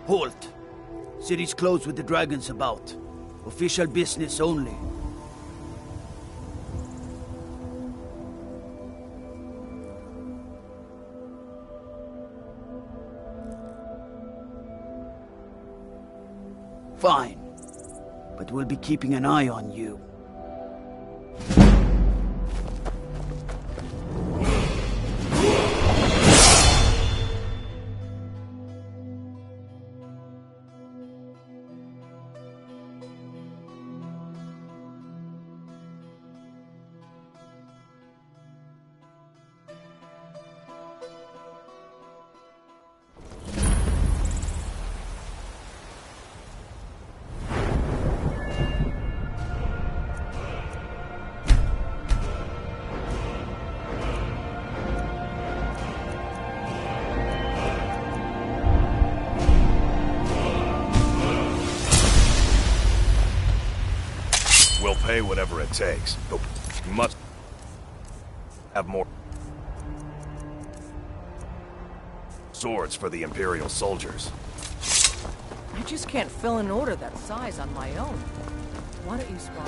Halt! City's closed with the dragons about. Official business only. Fine. But we'll be keeping an eye on you. We'll pay whatever it takes, but we must have more swords for the Imperial soldiers. I just can't fill an order that size on my own. Why don't you spar?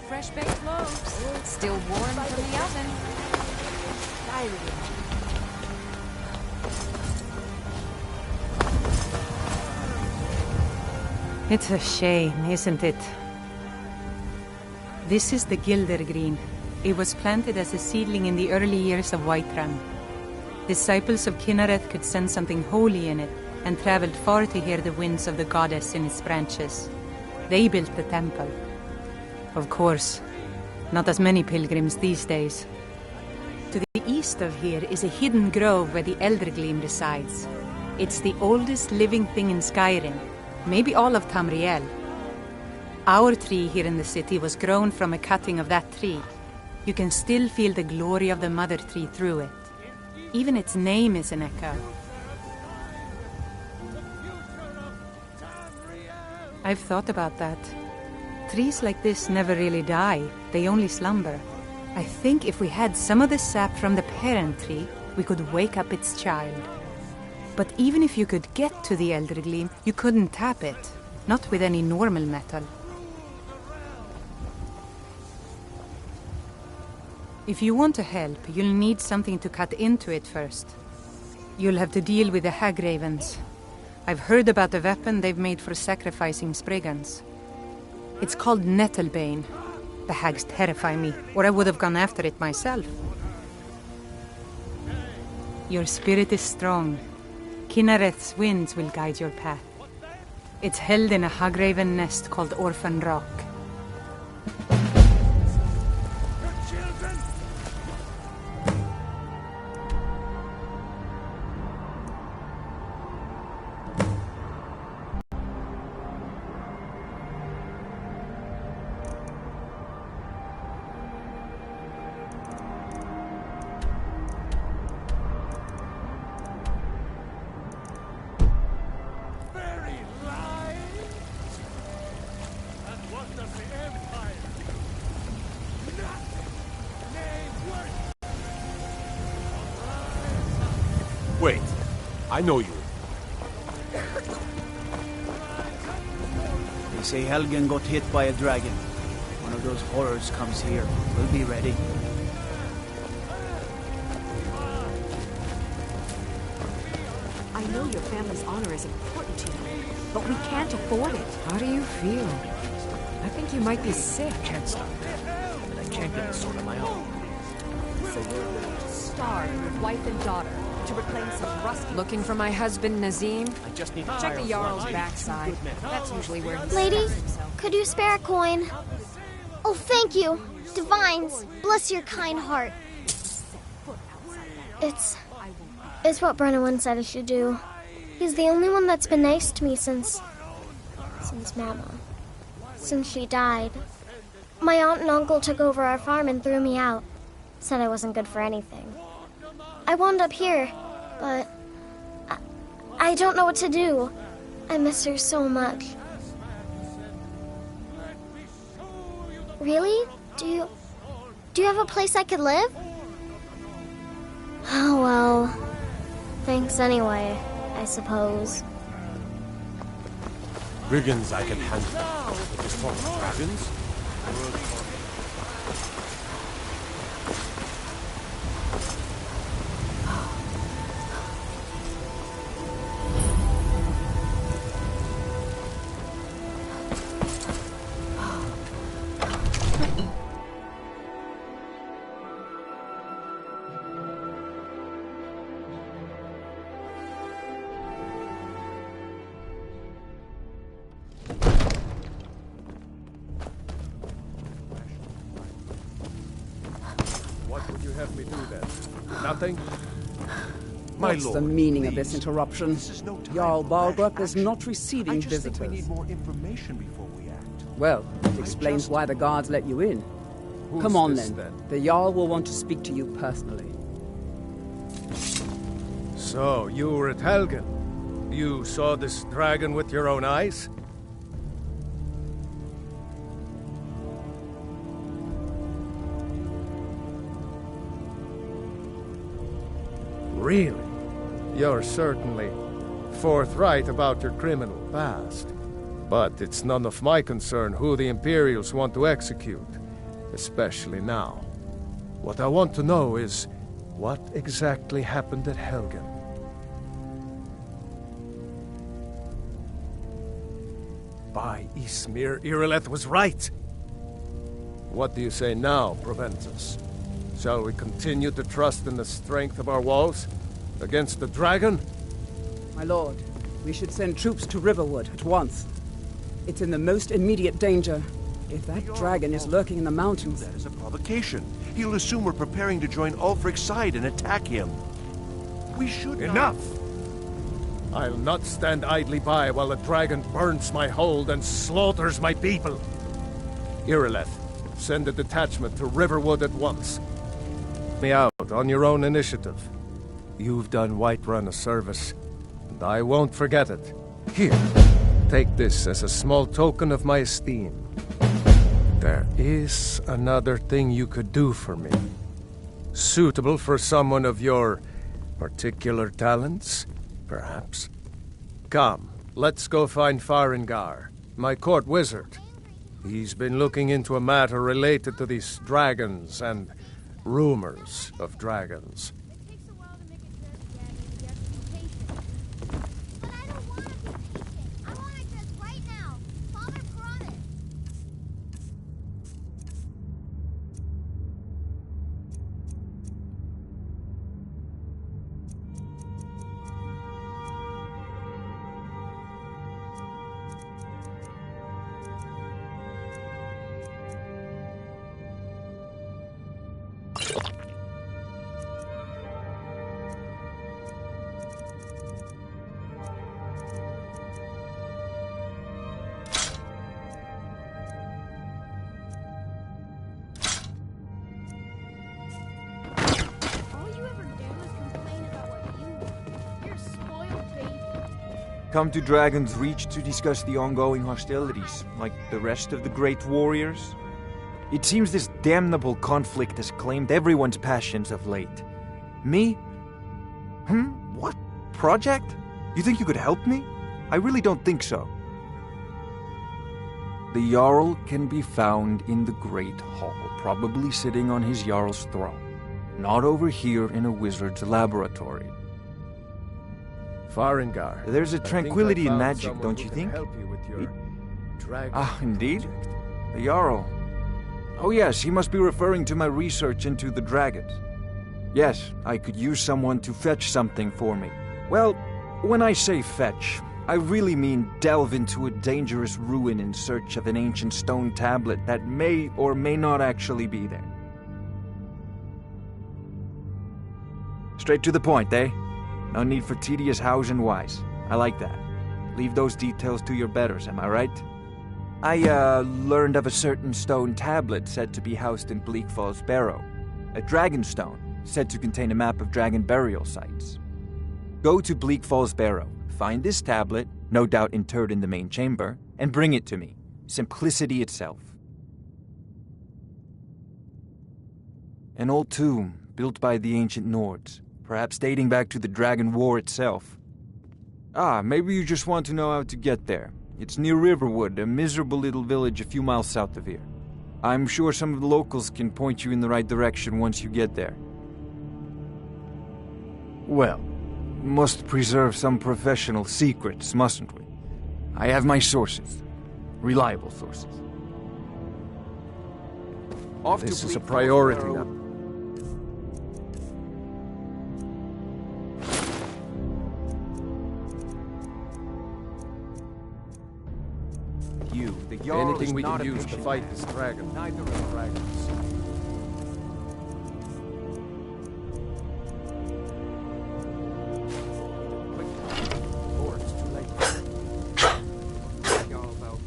Fresh baked loaves. Still warm from the oven. It's a shame, isn't it? This is the Gilder Green. It was planted as a seedling in the early years of Whiterun. Disciples of Kynareth could sense something holy in it, and traveled far to hear the winds of the goddess in its branches. They built the temple. Of course, not as many pilgrims these days. To the east of here is a hidden grove where the Eldergleam resides. It's the oldest living thing in Skyrim. Maybe all of Tamriel. Our tree here in the city was grown from a cutting of that tree. You can still feel the glory of the mother tree through it. Even its name is an echo. I've thought about that. Trees like this never really die, they only slumber. I think if we had some of the sap from the parent tree, we could wake up its child. But even if you could get to the Eldergleam, you couldn't tap it. Not with any normal metal. If you want to help, you'll need something to cut into it first. You'll have to deal with the Hagravens. I've heard about the weapon they've made for sacrificing Spriggans. It's called Nettlebane. The hags terrify me, or I would have gone after it myself. Your spirit is strong. Kynareth's winds will guide your path. It's held in a Hagraven nest called Orphan Rock. Wait, I know you. They say Helgen got hit by a dragon. One of those horrors comes here. We'll be ready. I know your family's honor is important to you, but we can't afford it. How do you feel? I think you might be sick. I can't stop that, and I can't get a sword on my own. So you're willing to starve your wife and daughter to reclaim some rusty... Looking for my husband, Nazim? I just need to Check hire the Jarl's one. backside. That's usually where he Lady, stabs himself. could you spare a coin? Oh, thank you. Divines, bless your kind heart. It's what Brennan said I should do. He's the only one that's been nice to me since Mama. Since she died. My aunt and uncle took over our farm and threw me out. Said I wasn't good for anything. I wound up here, but I don't know what to do. I miss her so much. Really? Do you have a place I could live? Oh well. Thanks anyway, I suppose. Brigands I can handle. But this for dragons? What would you have me do then? Nothing? My What's lord, the meaning of please. this interruption? This is no time Jarl for Balgrup rash is not action. receiving I just visitors. think we need more information before we act. Well, it explains why the guards let you in. Who's Come on this, then. The Jarl will want to speak to you personally. So, you were at Helgen. You saw this dragon with your own eyes? Really? You're certainly forthright about your criminal past. But it's none of my concern who the Imperials want to execute, especially now. What I want to know is, what exactly happened at Helgen? By Ysmir, Irileth was right! What do you say now, Proventus? Shall we continue to trust in the strength of our walls? Against the dragon? My lord, we should send troops to Riverwood at once. It's in the most immediate danger. If that dragon is lurking in the mountains... That is a provocation. He'll assume we're preparing to join Ulfric's side and attack him. We should not... Enough! I'll not stand idly by while the dragon burns my hold and slaughters my people. Irileth, send a detachment to Riverwood at once. Me out on your own initiative. You've done Whiterun a service, and I won't forget it. Here, take this as a small token of my esteem. There is another thing you could do for me. Suitable for someone of your particular talents, perhaps. Come, let's go find Farengar, my court wizard. He's been looking into a matter related to these dragons and rumors of dragons. It takes a while to make it better, Daddy. You have to be patient. But I don't want to be patient. I want it just right now. Father promised. All you ever do is complain about what you want. You're a spoiled baby. Come to Dragon's Reach to discuss the ongoing hostilities, like the rest of the great warriors? It seems this damnable conflict has claimed everyone's passions of late. Me? What? Project? You think you could help me? I really don't think so. The Jarl can be found in the Great Hall, probably sitting on his Jarl's throne. Not over here in a wizard's laboratory. Farengar. There's a I think tranquility I in found magic, someone don't who you can think? help you with your dragon Indeed? project. The Jarl. Oh yes, he must be referring to my research into the dragons. Yes, I could use someone to fetch something for me. Well, when I say fetch, I really mean delve into a dangerous ruin in search of an ancient stone tablet that may or may not actually be there. Straight to the point, eh? No need for tedious hows and whys. I like that. Leave those details to your betters, am I right? I learned of a certain stone tablet said to be housed in Bleak Falls Barrow. A dragon stone, said to contain a map of dragon burial sites. Go to Bleak Falls Barrow, find this tablet, no doubt interred in the main chamber, and bring it to me. Simplicity itself. An old tomb built by the ancient Nords, perhaps dating back to the Dragon War itself. Ah, maybe you just want to know how to get there. It's near Riverwood, a miserable little village a few miles south of here. I'm sure some of the locals can point you in the right direction once you get there. Well, must preserve some professional secrets, mustn't we? I have my sources. Reliable sources. This is a priority now. The Jarl Anything is we not can a use to patient fight man. this dragon. Neither are dragons. Or it's too late. Jarl about.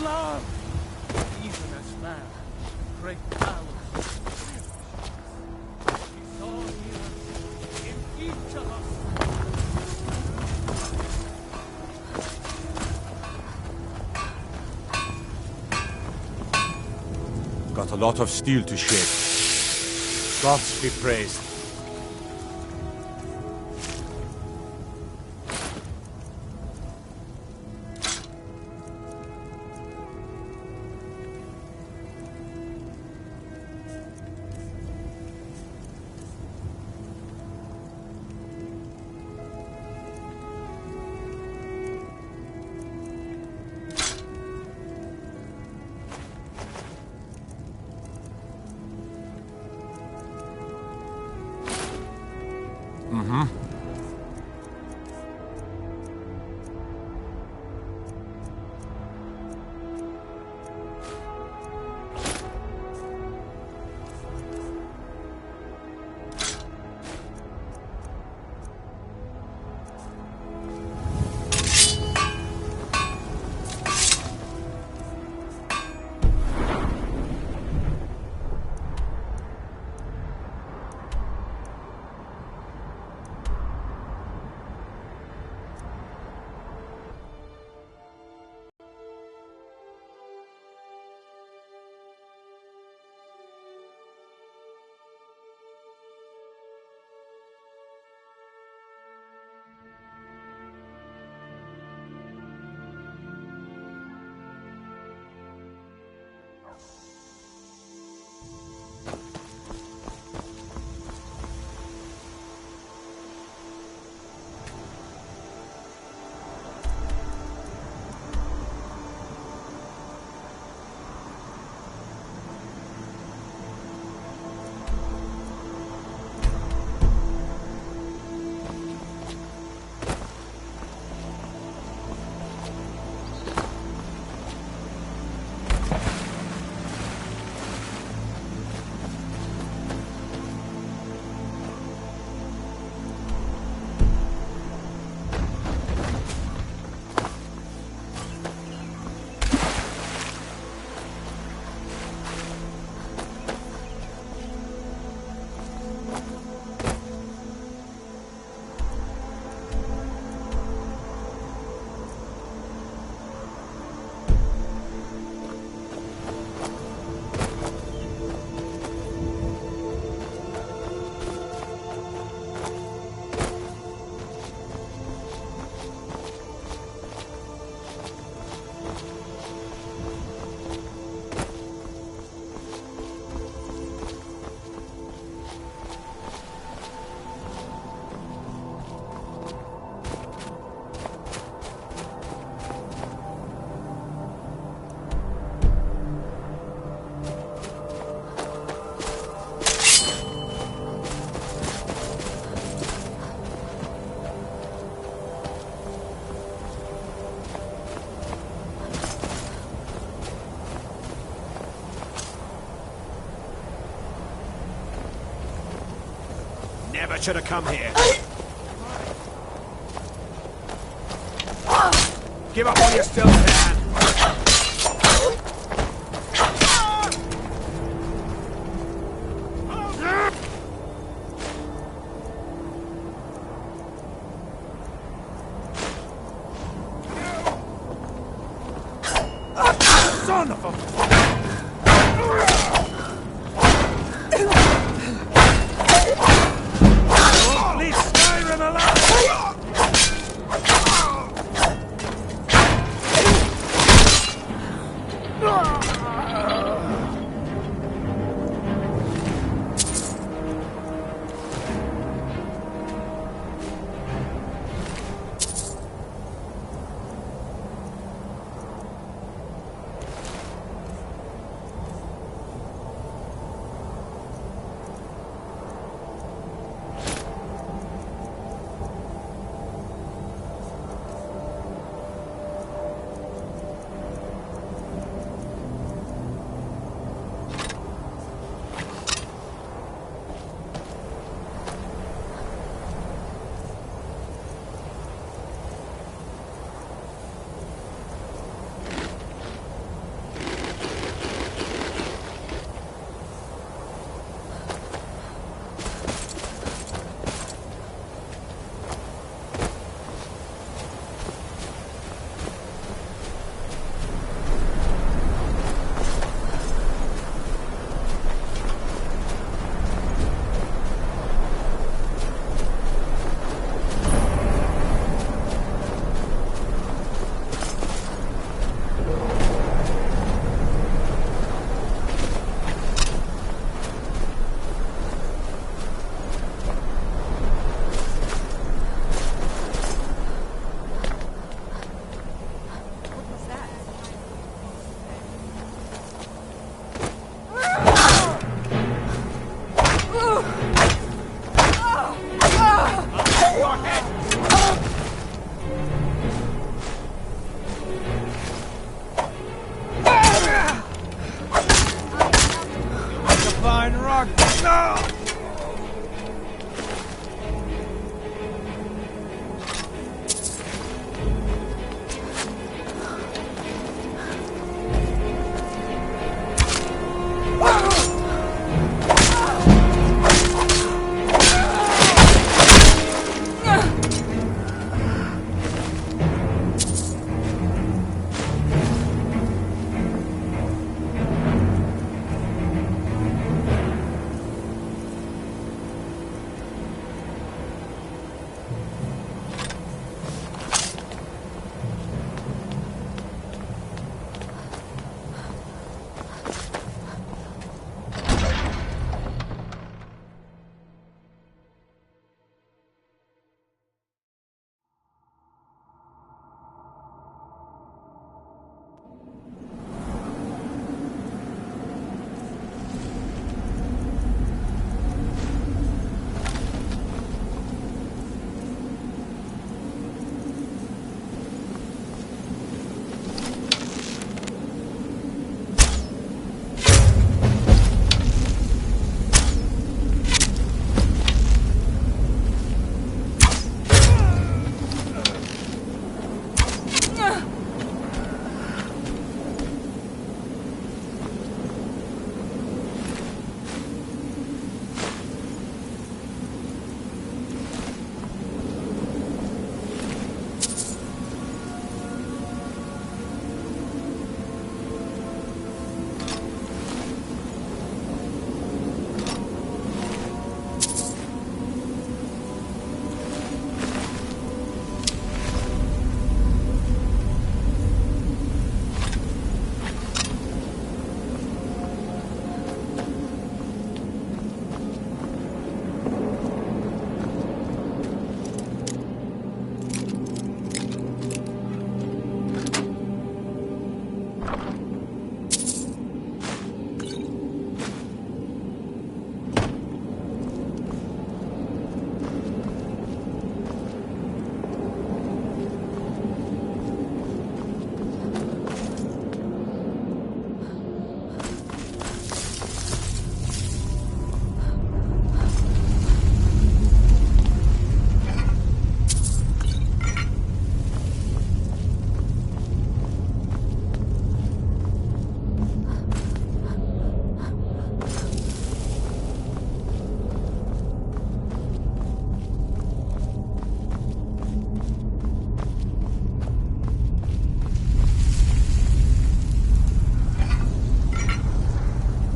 Love! Even as man, great power. It's all here in each of us. Got a lot of steel to shake. Gods be praised. Mm-hmm. Never should have come here. Give up while you still can! Son of a... Leave Skyrim alive! Fine rock. No!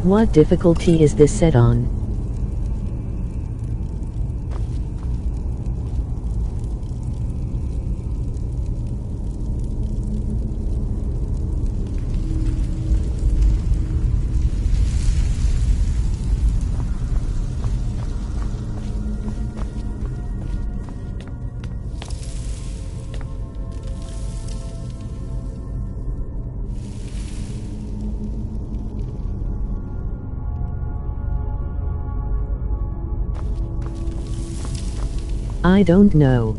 What difficulty is this set on? I don't know.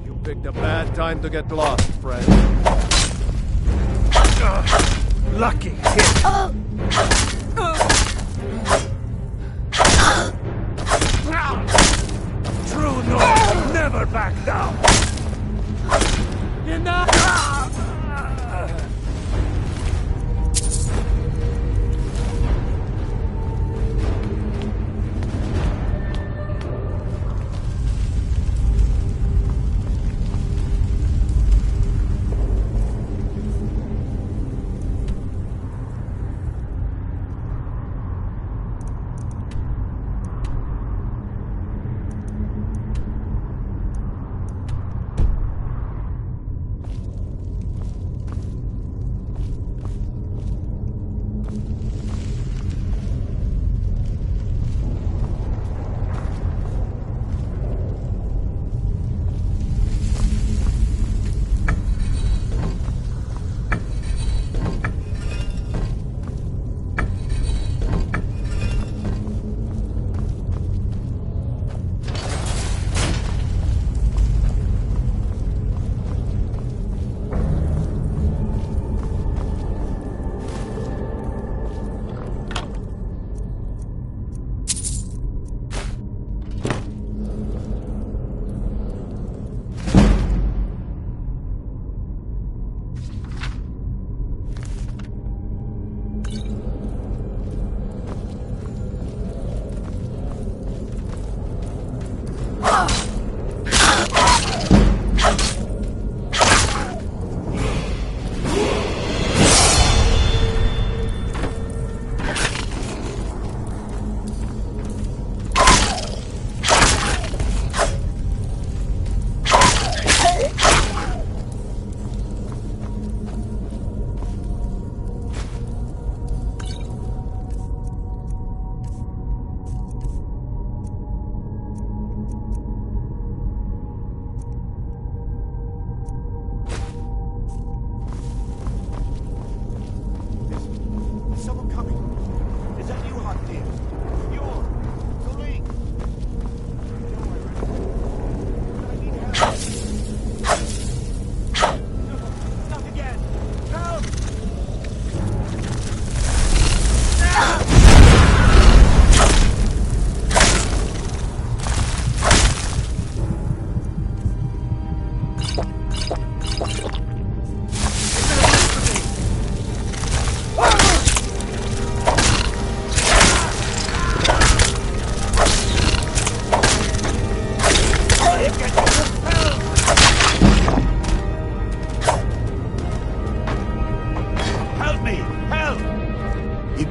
You picked a bad time to get lost, friend. Lucky hit. True North will never back down. Enough!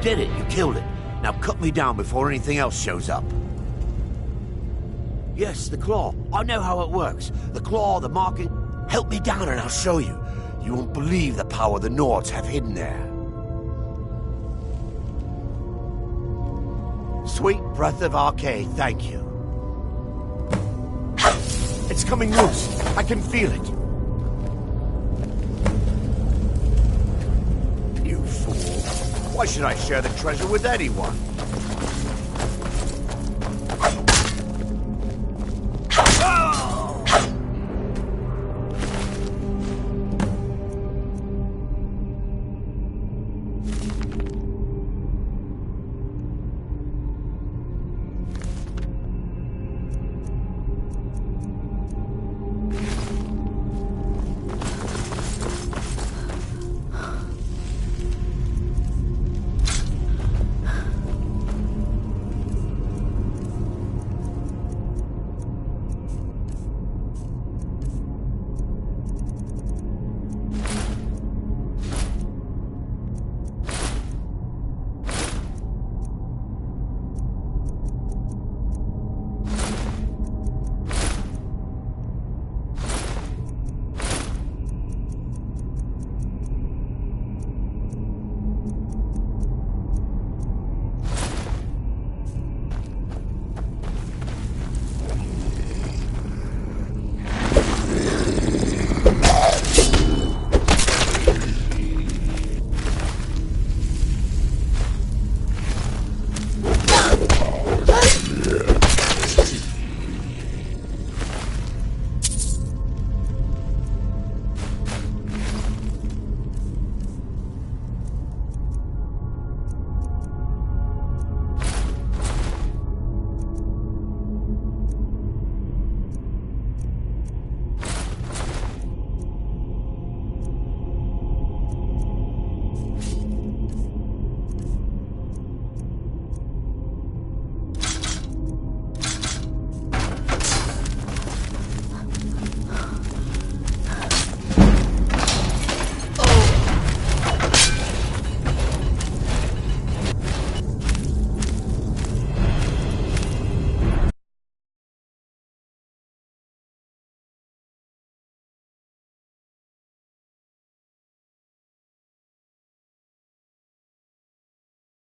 did it. You killed it. Now cut me down before anything else shows up. Yes, the claw. I know how it works. The claw, the marking. Help me down and I'll show you. You won't believe the power the Nords have hidden there. Sweet breath of Arcade, thank you. It's coming loose. I can feel it. You fool. Why should I share the treasure with anyone?